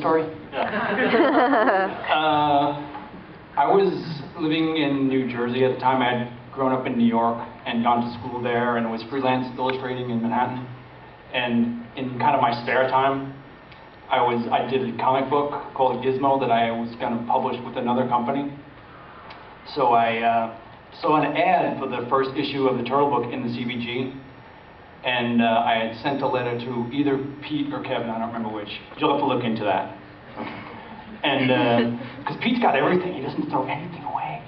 story? I was living in New Jersey at the time. I had grown up in New York and gone to school there and was freelance illustrating in Manhattan. And in kind of my spare time, I did a comic book called Gizmo that I was going to publish with another company. So I saw an ad for the first issue of the Turtle book in the CBG, and I had sent a letter to either Pete or Kevin, I don't remember which. You'll have to look into that. And because Pete's got everything, he doesn't throw anything away.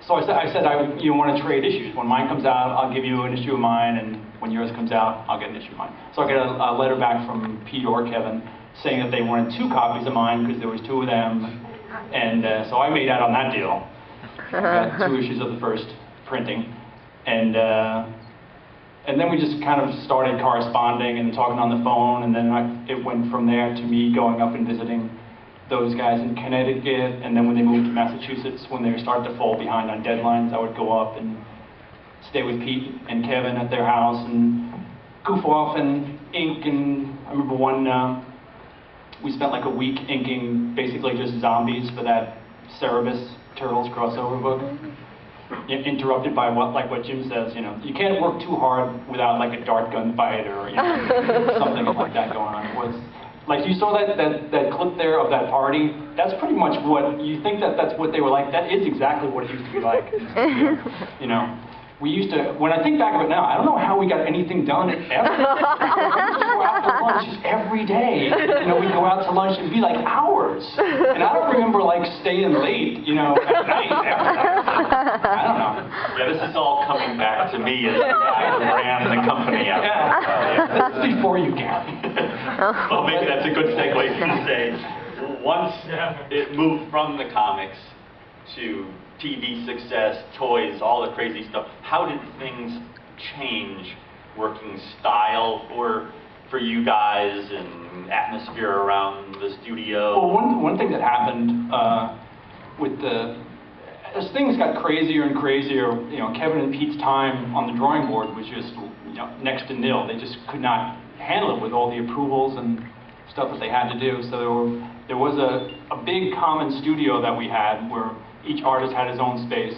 So I said, you want to trade issues. When mine comes out, I'll give you an issue of mine, and when yours comes out, I'll get an issue of mine. So I get a letter back from Pete or Kevin saying that they wanted 2 copies of mine because there was 2 of them, and so I made out on that deal. Got 2 issues of the first printing, and then we just kind of started corresponding and talking on the phone, and then it went from there to me going up and visiting those guys in Connecticut, and then when they moved to Massachusetts, when they started to fall behind on deadlines, I would go up and stay with Pete and Kevin at their house and goof off and ink. And I remember we spent like a week inking basically just zombies for that Cerebus Turtles crossover book. Interrupted by what Jim says, you can't work too hard without like a dart gun fight or something like that going on. It was like, you saw that clip there of that party. That's pretty much what you think that's what they were like. That is exactly what it used to be like. We used to, when I think back of it now, I don't know how we got anything done ever. We used to go out to lunch every day. We'd go out to lunch and it'd be like hours. And I don't remember like staying late, at night after that. I don't know. Yeah, this is all coming back to me as the guy who ran the company out. Yeah. This is before you, Gary. Well, maybe that's a good segue to say, once it moved from the comics to TV success, toys, all the crazy stuff, how did things change working style for you guys and atmosphere around the studio? Well, one thing that happened as things got crazier and crazier, Kevin and Pete's time on the drawing board was just next to nil. They just could not handle it with all the approvals and stuff that they had to do. So there was a big common studio that we had where each artist had his own space,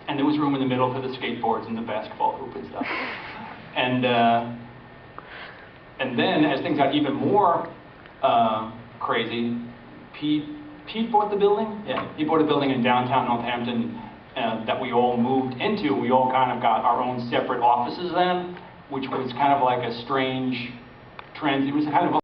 and there was room in the middle for the skateboards and the basketball hoop and stuff. And then as things got even more crazy, Pete bought the building. Yeah, he bought a building in downtown Northampton that we all moved into. We all kind of got our own separate offices then, which was kind of like a strange trend. It was kind of